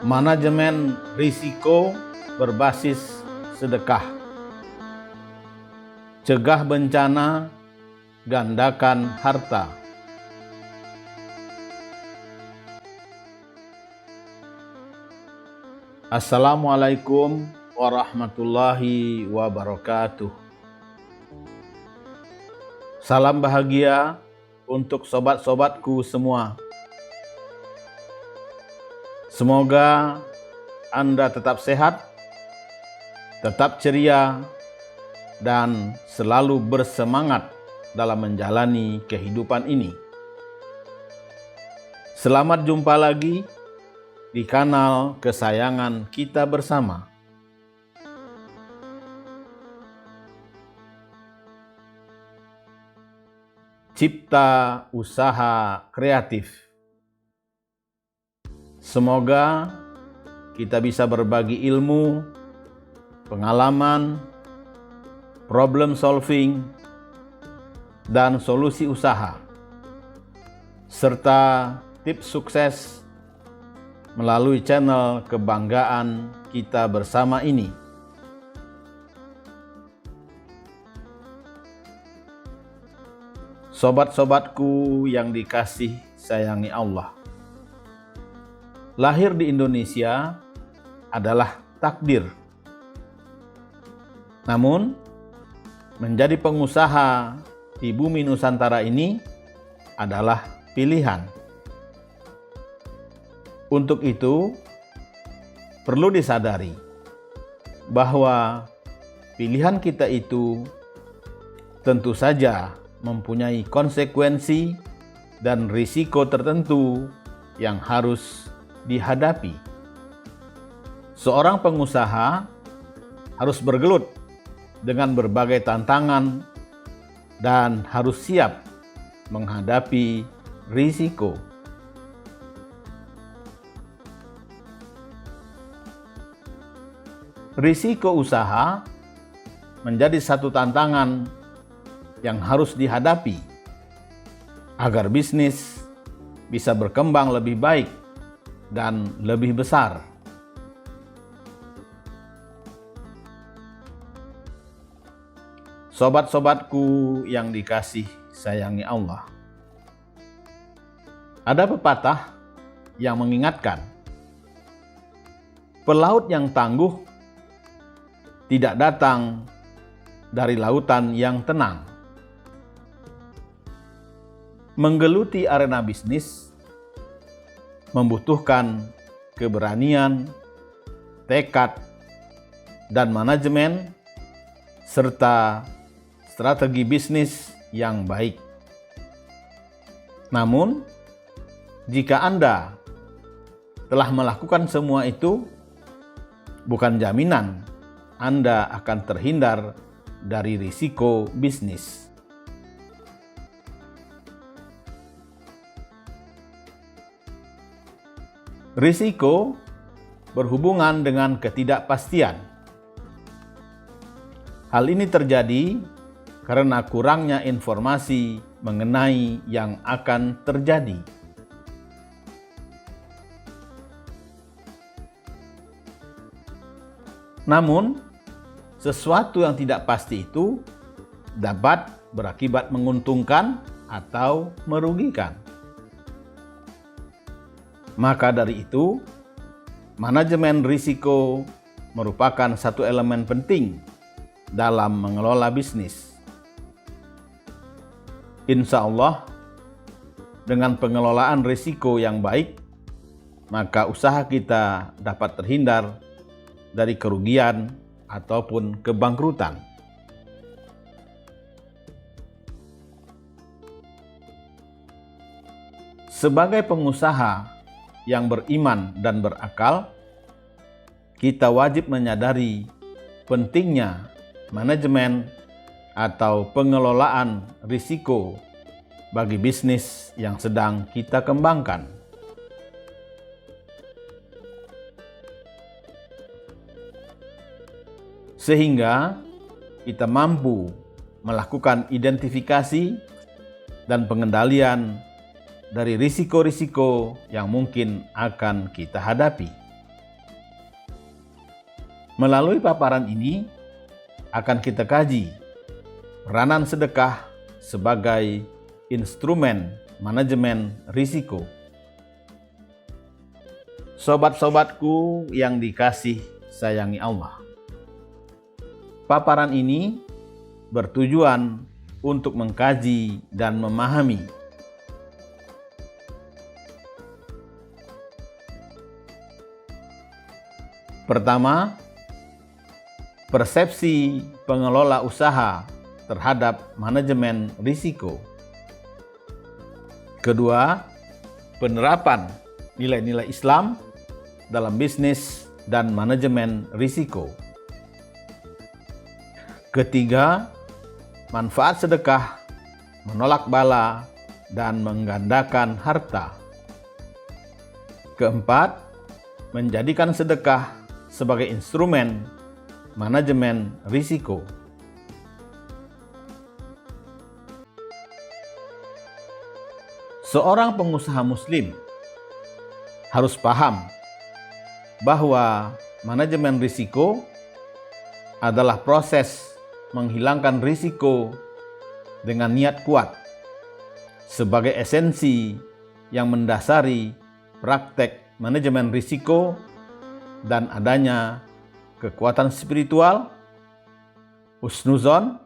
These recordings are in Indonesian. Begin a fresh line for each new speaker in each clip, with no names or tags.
Manajemen risiko berbasis sedekah. Cegah bencana, gandakan harta. Assalamualaikum warahmatullahi wabarakatuh. Salam bahagia untuk sobat-sobatku semua. Semoga Anda tetap sehat, tetap ceria, dan selalu bersemangat dalam menjalani kehidupan ini. Selamat jumpa lagi di kanal kesayangan kita bersama. Cipta Usaha Kreatif. Semoga kita bisa berbagi ilmu, pengalaman, problem solving, dan solusi usaha, serta tips sukses melalui channel kebanggaan kita bersama ini. Sobat-sobatku yang dikasih sayangi Allah, lahir di Indonesia adalah takdir. Namun, menjadi pengusaha di bumi Nusantara ini adalah pilihan. Untuk itu, perlu disadari bahwa pilihan kita itu tentu saja mempunyai konsekuensi dan risiko tertentu yang harus dihadapi. Seorang pengusaha harus bergelut dengan berbagai tantangan dan harus siap menghadapi risiko. Risiko usaha menjadi satu tantangan yang harus dihadapi agar bisnis bisa berkembang lebih baik dan lebih besar. Sobat-sobatku yang dikasih sayangi Allah, ada pepatah yang mengingatkan, pelaut yang tangguh tidak datang dari lautan yang tenang. Menggeluti arena bisnis membutuhkan keberanian, tekad, dan manajemen, serta strategi bisnis yang baik. Namun, jika Anda telah melakukan semua itu, bukan jaminan Anda akan terhindar dari risiko bisnis. Risiko berhubungan dengan ketidakpastian. Hal ini terjadi karena kurangnya informasi mengenai yang akan terjadi. Namun, sesuatu yang tidak pasti itu dapat berakibat menguntungkan atau merugikan. Maka dari itu, manajemen risiko merupakan satu elemen penting dalam mengelola bisnis. Insya Allah, dengan pengelolaan risiko yang baik, maka usaha kita dapat terhindar dari kerugian ataupun kebangkrutan. Sebagai pengusaha yang beriman dan berakal, kita wajib menyadari pentingnya manajemen atau pengelolaan risiko bagi bisnis yang sedang kita kembangkan. Sehingga kita mampu melakukan identifikasi dan pengendalian dari risiko-risiko yang mungkin akan kita hadapi. Melalui paparan ini akan kita kaji peranan sedekah sebagai instrumen manajemen risiko. Sobat-sobatku yang dikasih sayangi Allah, paparan ini bertujuan untuk mengkaji dan memahami pertama, persepsi pengelola usaha terhadap manajemen risiko. Kedua, penerapan nilai-nilai Islam dalam bisnis dan manajemen risiko. Ketiga, manfaat sedekah menolak bala dan menggandakan harta. Keempat, menjadikan sedekah sebagai instrumen manajemen risiko. Seorang pengusaha muslim harus paham bahwa manajemen risiko adalah proses menghilangkan risiko dengan niat kuat sebagai esensi yang mendasari praktek manajemen risiko dan adanya kekuatan spiritual, husnuzon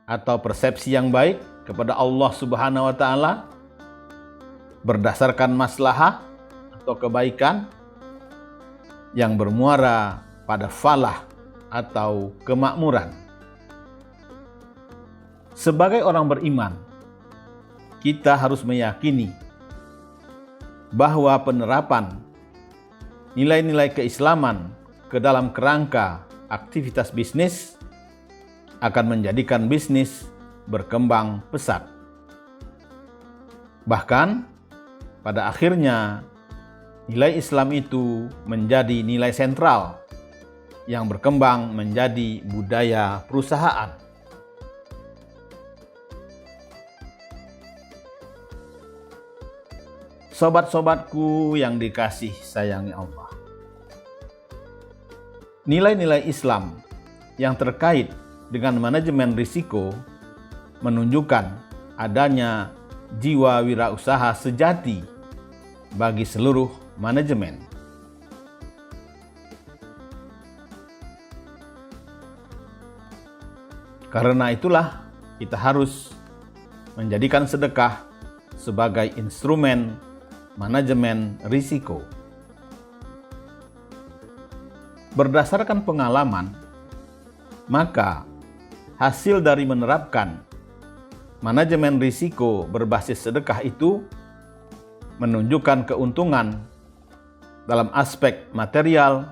atau persepsi yang baik kepada Allah Subhanahu wa Ta'ala berdasarkan maslahah atau kebaikan yang bermuara pada falah atau kemakmuran. Sebagai orang beriman, kita harus meyakini bahwa penerapan nilai-nilai keislaman ke dalam kerangka aktivitas bisnis akan menjadikan bisnis berkembang pesat. Bahkan, pada akhirnya, nilai Islam itu menjadi nilai sentral yang berkembang menjadi budaya perusahaan. Sobat-sobatku yang dikasih sayangi Allah, nilai-nilai Islam yang terkait dengan manajemen risiko menunjukkan adanya jiwa wirausaha sejati bagi seluruh manajemen. Karena itulah kita harus menjadikan sedekah sebagai instrumen manajemen risiko. Berdasarkan pengalaman, maka hasil dari menerapkan manajemen risiko berbasis sedekah itu menunjukkan keuntungan dalam aspek material,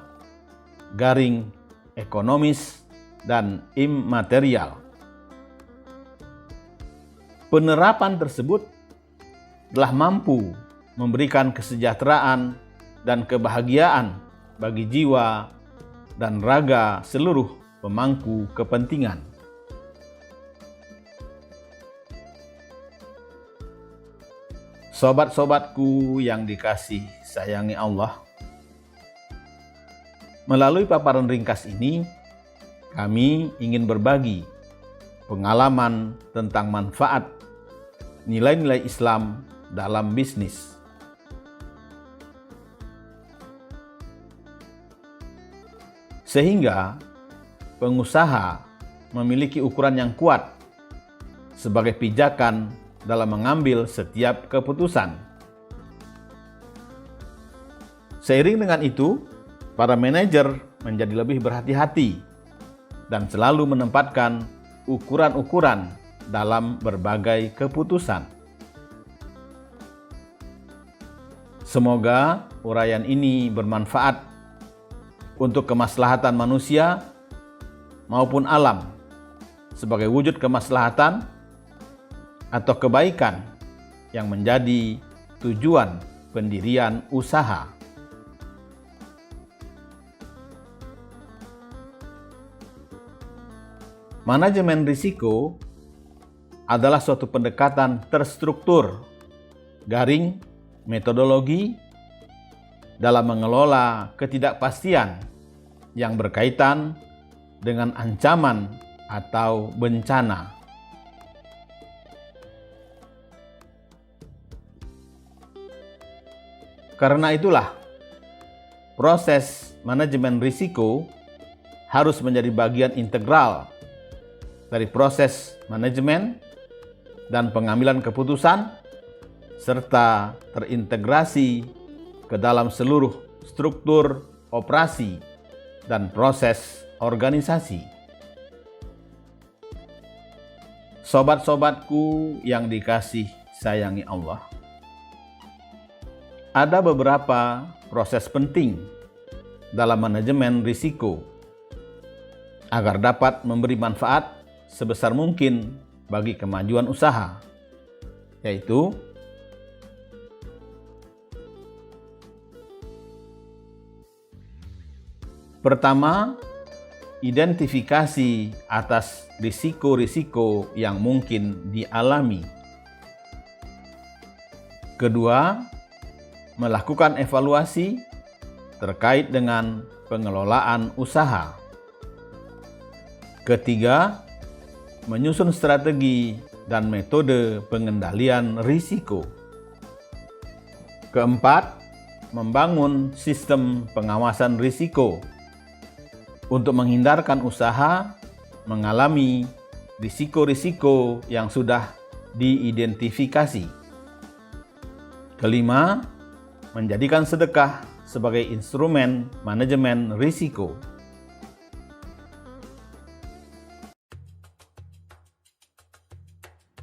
garing, ekonomis, dan imaterial. Penerapan tersebut telah mampu memberikan kesejahteraan dan kebahagiaan bagi jiwa dan raga seluruh pemangku kepentingan. Sobat-sobatku yang dikasih sayangi Allah, melalui paparan ringkas ini, kami ingin berbagi pengalaman tentang manfaat nilai-nilai Islam dalam bisnis. Sehingga pengusaha memiliki ukuran yang kuat sebagai pijakan dalam mengambil setiap keputusan. Seiring dengan itu, para manajer menjadi lebih berhati-hati dan selalu menempatkan ukuran-ukuran dalam berbagai keputusan. Semoga uraian ini bermanfaat untuk kemaslahatan manusia maupun alam sebagai wujud kemaslahatan atau kebaikan yang menjadi tujuan pendirian usaha. Manajemen risiko adalah suatu pendekatan terstruktur, garing, metodologi dalam mengelola ketidakpastian yang berkaitan dengan ancaman atau bencana. Karena itulah, proses manajemen risiko harus menjadi bagian integral dari proses manajemen dan pengambilan keputusan, serta terintegrasi ke dalam seluruh struktur operasi dan proses organisasi. Sobat-sobatku yang dikasih sayangi Allah, ada beberapa proses penting dalam manajemen risiko agar dapat memberi manfaat sebesar mungkin bagi kemajuan usaha, yaitu pertama, identifikasi atas risiko-risiko yang mungkin dialami. Kedua, melakukan evaluasi terkait dengan pengelolaan usaha. Ketiga, menyusun strategi dan metode pengendalian risiko. Keempat, membangun sistem pengawasan risiko untuk menghindarkan usaha mengalami risiko-risiko yang sudah diidentifikasi. Kelima, menjadikan sedekah sebagai instrumen manajemen risiko.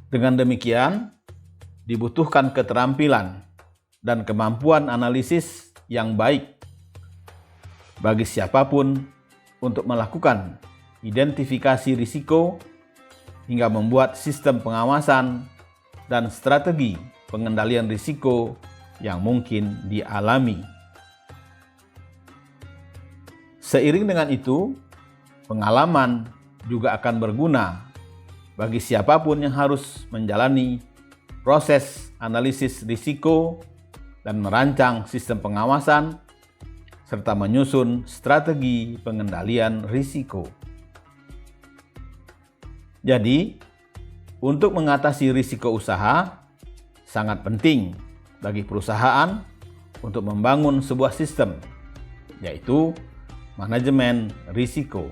Dengan demikian, dibutuhkan keterampilan dan kemampuan analisis yang baik bagi siapapun untuk melakukan identifikasi risiko hingga membuat sistem pengawasan dan strategi pengendalian risiko yang mungkin dialami. Seiring dengan itu, pengalaman juga akan berguna bagi siapapun yang harus menjalani proses analisis risiko dan merancang sistem pengawasan serta menyusun strategi pengendalian risiko. Jadi, untuk mengatasi risiko usaha, sangat penting bagi perusahaan untuk membangun sebuah sistem, yaitu manajemen risiko.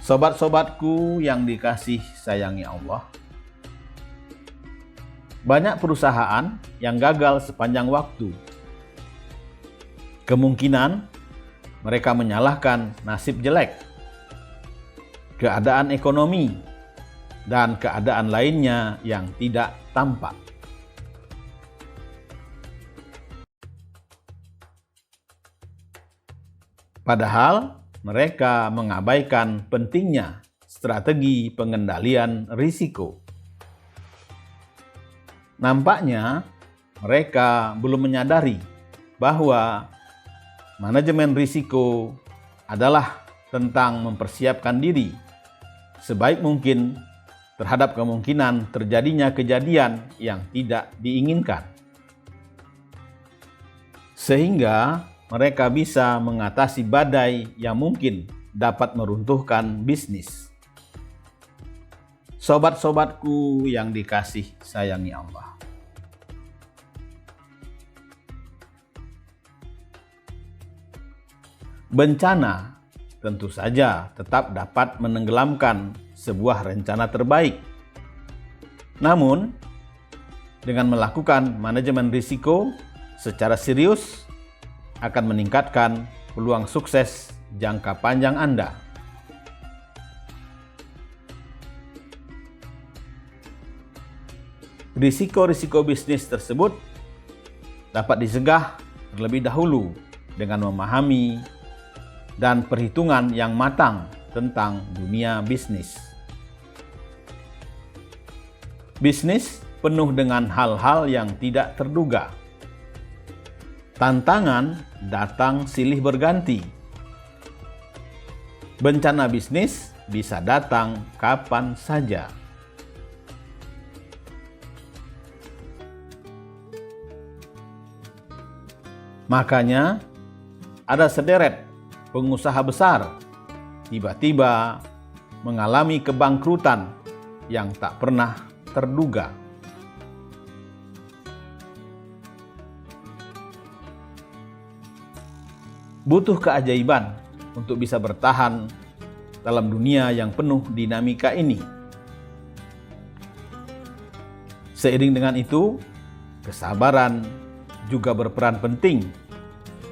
Sobat-sobatku yang dikasih sayangi Allah, banyak perusahaan yang gagal sepanjang waktu. Kemungkinan mereka menyalahkan nasib jelek, keadaan ekonomi, dan keadaan lainnya yang tidak tampak. Padahal mereka mengabaikan pentingnya strategi pengendalian risiko. Nampaknya mereka belum menyadari bahwa manajemen risiko adalah tentang mempersiapkan diri sebaik mungkin terhadap kemungkinan terjadinya kejadian yang tidak diinginkan, sehingga mereka bisa mengatasi badai yang mungkin dapat meruntuhkan bisnis. Sobat-sobatku yang dikasih sayangi Allah, bencana tentu saja tetap dapat menenggelamkan sebuah rencana terbaik. Namun, dengan melakukan manajemen risiko secara serius akan meningkatkan peluang sukses jangka panjang Anda. Risiko-risiko bisnis tersebut dapat dicegah terlebih dahulu dengan memahami dan perhitungan yang matang tentang dunia bisnis. Bisnis penuh dengan hal-hal yang tidak terduga. Tantangan datang silih berganti. Bencana bisnis bisa datang kapan saja. Makanya ada sederet pengusaha besar tiba-tiba mengalami kebangkrutan yang tak pernah terduga. Butuh keajaiban untuk bisa bertahan dalam dunia yang penuh dinamika ini. Seiring dengan itu, kesabaran juga berperan penting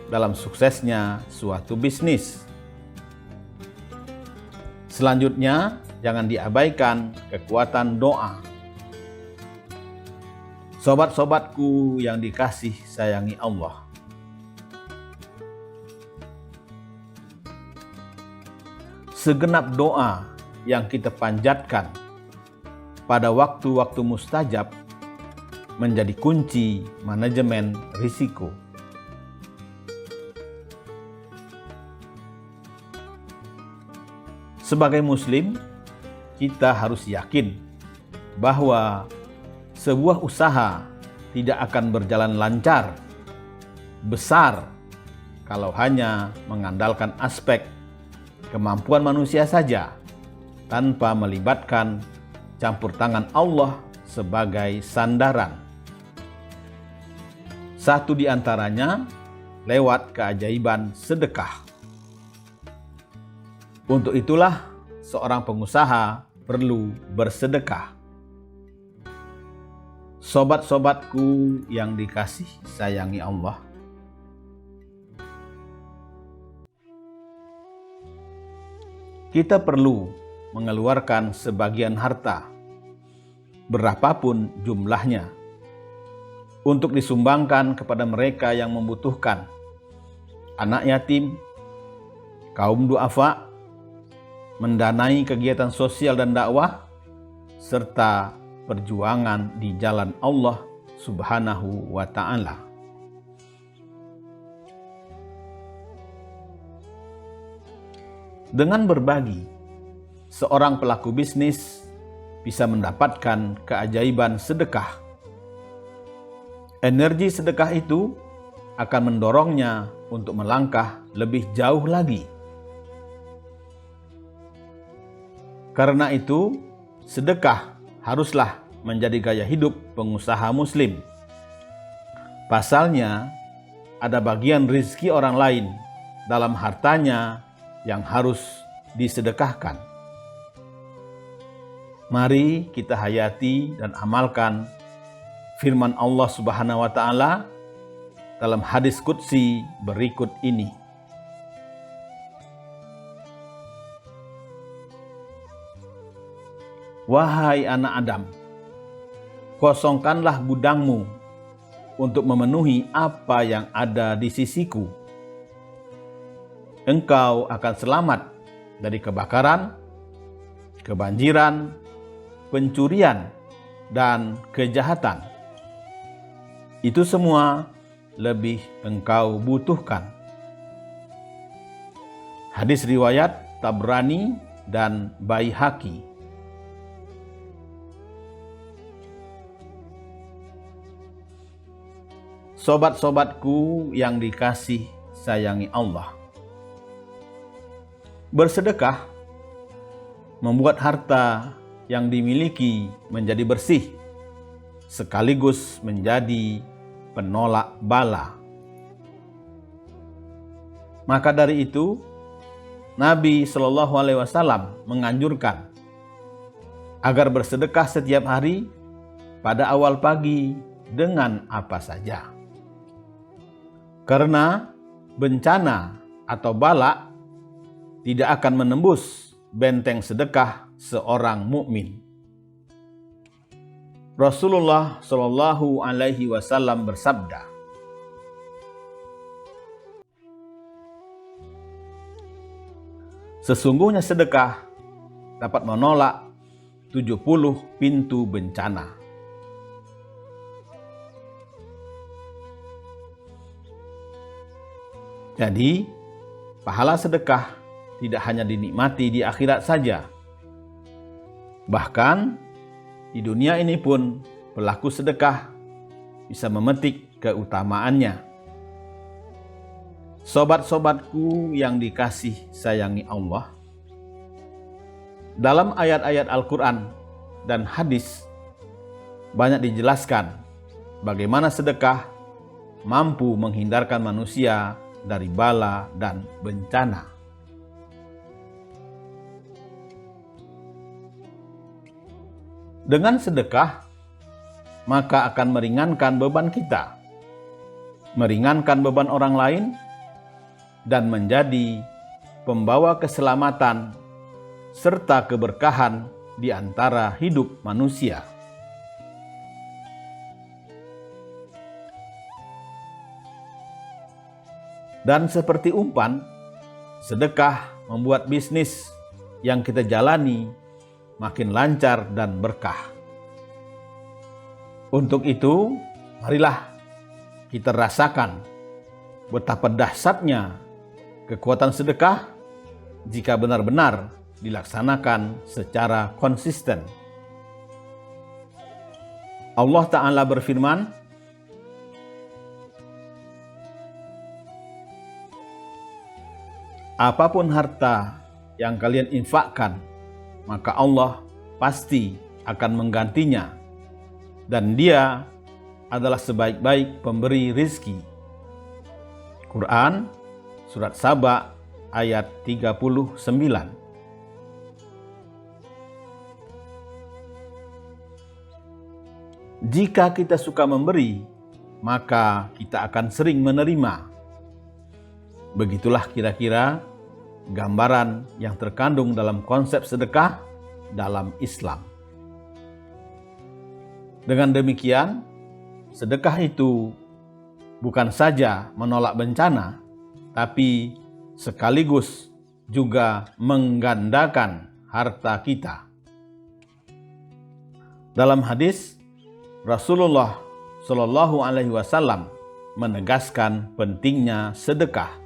dalam suksesnya suatu bisnis. Selanjutnya, jangan diabaikan kekuatan doa. Sobat-sobatku yang dikasih sayangi Allah, segenap doa yang kita panjatkan pada waktu-waktu mustajab menjadi kunci manajemen risiko. Sebagai Muslim, kita harus yakin bahwa sebuah usaha tidak akan berjalan lancar, besar, kalau hanya mengandalkan aspek kemampuan manusia saja, tanpa melibatkan campur tangan Allah sebagai sandaran. Satu di antaranya lewat keajaiban sedekah. Untuk itulah seorang pengusaha perlu bersedekah. Sobat-sobatku yang dikasih sayangi Allah, kita perlu mengeluarkan sebagian harta, berapapun jumlahnya, untuk disumbangkan kepada mereka yang membutuhkan, anak yatim, kaum duafa, mendanai kegiatan sosial dan dakwah, serta perjuangan di jalan Allah Subhanahu wa Ta'ala. Dengan berbagi, seorang pelaku bisnis bisa mendapatkan keajaiban sedekah. Energi sedekah itu akan mendorongnya untuk melangkah lebih jauh lagi. Karena itu, sedekah haruslah menjadi gaya hidup pengusaha Muslim. Pasalnya, ada bagian rezeki orang lain dalam hartanya yang harus disedekahkan. Mari kita hayati dan amalkan firman Allah Subhanahu wa Ta'ala dalam hadis qudsi berikut ini. Wahai anak Adam, kosongkanlah gudangmu untuk memenuhi apa yang ada di sisiku. Engkau akan selamat dari kebakaran, kebanjiran, pencurian, dan kejahatan. Itu semua lebih engkau butuhkan. Hadis riwayat Tabrani dan Baihaqi. Sobat-sobatku yang dikasih sayangi Allah, bersedekah membuat harta yang dimiliki menjadi bersih, sekaligus menjadi penolak bala. Maka dari itu, Nabi Shallallahu Alaihi Wasallam menganjurkan agar bersedekah setiap hari pada awal pagi dengan apa saja. Karena bencana atau bala tidak akan menembus benteng sedekah seorang mukmin. Rasulullah Shallallahu Alaihi Wasallam bersabda, sesungguhnya sedekah dapat menolak 70 pintu bencana. Jadi, pahala sedekah tidak hanya dinikmati di akhirat saja. Bahkan, di dunia ini pun pelaku sedekah bisa memetik keutamaannya. Sobat-sobatku yang dikasih sayangi Allah, dalam ayat-ayat Al-Quran dan hadis banyak dijelaskan bagaimana sedekah mampu menghindarkan manusia dari bala dan bencana. Dengan sedekah, maka akan meringankan beban kita, meringankan beban orang lain, dan menjadi pembawa keselamatan serta keberkahan di antara hidup manusia. Dan seperti umpan, sedekah membuat bisnis yang kita jalani makin lancar dan berkah. Untuk itu, marilah kita rasakan betapa dahsyatnya kekuatan sedekah jika benar-benar dilaksanakan secara konsisten. Allah Ta'ala berfirman, apapun harta yang kalian infakkan, maka Allah pasti akan menggantinya, dan Dia adalah sebaik-baik pemberi rizki. Quran Surat Saba ayat 39. Jika kita suka memberi, maka kita akan sering menerima. Begitulah kira-kira gambaran yang terkandung dalam konsep sedekah dalam Islam. Dengan demikian, sedekah itu bukan saja menolak bencana, tapi sekaligus juga menggandakan harta kita. Dalam hadis, Rasulullah Shallallahu Alaihi Wasallam menegaskan pentingnya sedekah.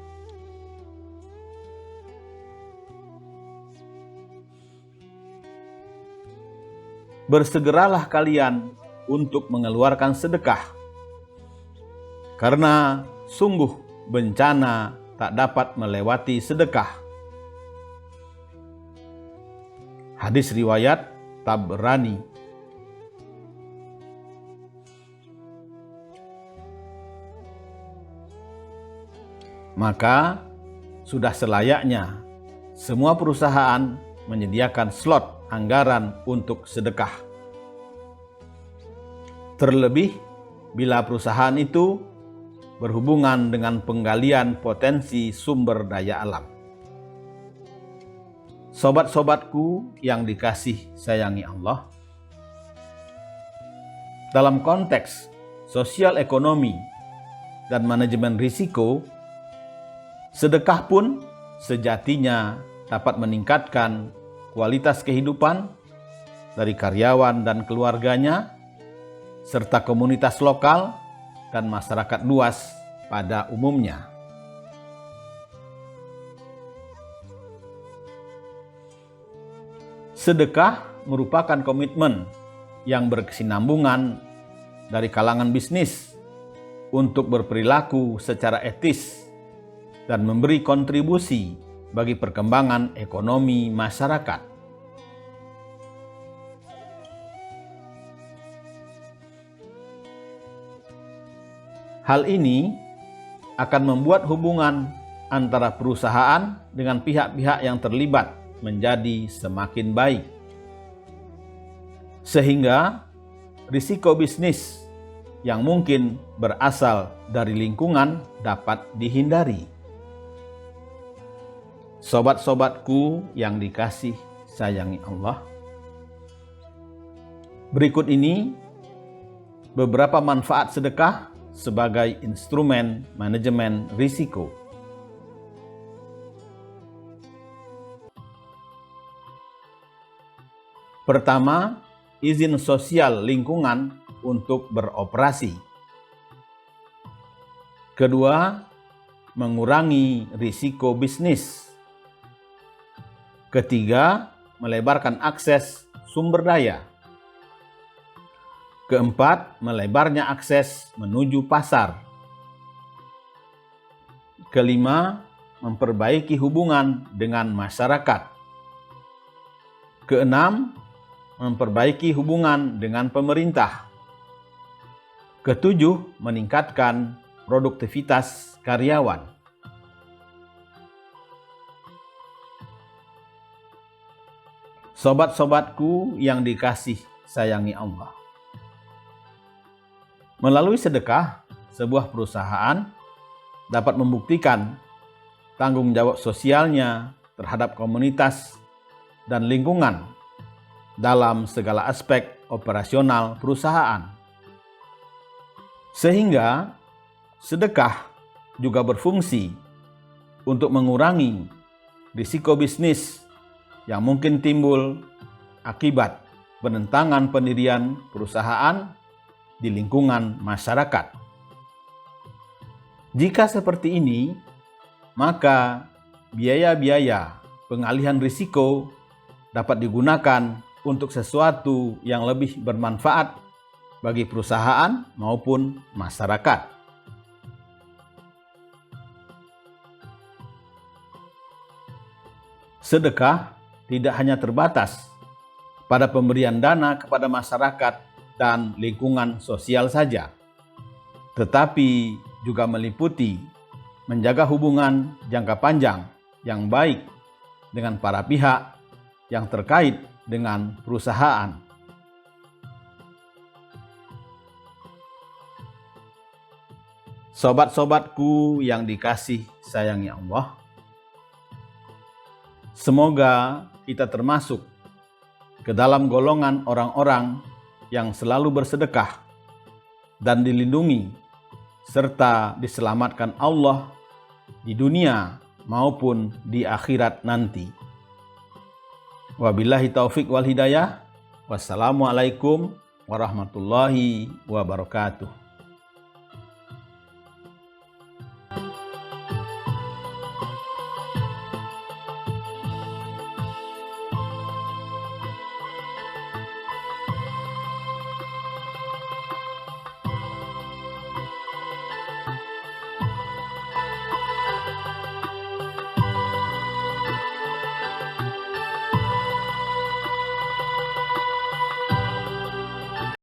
Bersegeralah kalian untuk mengeluarkan sedekah, karena sungguh bencana tak dapat melewati sedekah. Hadis riwayat Tabrani. Maka sudah selayaknya semua perusahaan menyediakan slot anggaran untuk sedekah. Terlebih bila perusahaan itu berhubungan dengan penggalian potensi sumber daya alam. Sobat-sobatku yang dikasih sayangi Allah, dalam konteks sosial ekonomi dan manajemen risiko, sedekah pun sejatinya dapat meningkatkan kualitas kehidupan dari karyawan dan keluarganya, serta komunitas lokal dan masyarakat luas pada umumnya. Sedekah merupakan komitmen yang berkesinambungan dari kalangan bisnis untuk berperilaku secara etis dan memberi kontribusi bagi perkembangan ekonomi masyarakat. Hal ini akan membuat hubungan antara perusahaan dengan pihak-pihak yang terlibat menjadi semakin baik, sehingga risiko bisnis yang mungkin berasal dari lingkungan dapat dihindari. Sobat-sobatku yang dikasih sayangi Allah, berikut ini beberapa manfaat sedekah sebagai instrumen manajemen risiko. Pertama, izin sosial lingkungan untuk beroperasi. Kedua, mengurangi risiko bisnis. Ketiga, melebarkan akses sumber daya. Keempat, melebarnya akses menuju pasar. Kelima, memperbaiki hubungan dengan masyarakat. Keenam, memperbaiki hubungan dengan pemerintah. Ketujuh, meningkatkan produktivitas karyawan. Sobat-sobatku yang dikasih sayangi Allah. Melalui sedekah, sebuah perusahaan dapat membuktikan tanggung jawab sosialnya terhadap komunitas dan lingkungan dalam segala aspek operasional perusahaan. Sehingga sedekah juga berfungsi untuk mengurangi risiko bisnis yang mungkin timbul akibat penentangan pendirian perusahaan di lingkungan masyarakat. Jika seperti ini, maka biaya-biaya pengalihan risiko dapat digunakan untuk sesuatu yang lebih bermanfaat bagi perusahaan maupun masyarakat. Sedekah tidak hanya terbatas pada pemberian dana kepada masyarakat dan lingkungan sosial saja, tetapi juga meliputi menjaga hubungan jangka panjang yang baik dengan para pihak yang terkait dengan perusahaan. Sobat-sobatku yang dikasih sayangi Allah, semoga kita termasuk ke dalam golongan orang-orang yang selalu bersedekah dan dilindungi serta diselamatkan Allah di dunia maupun di akhirat nanti. Wabillahi taufik wal hidayah. Wassalamualaikum warahmatullahi wabarakatuh.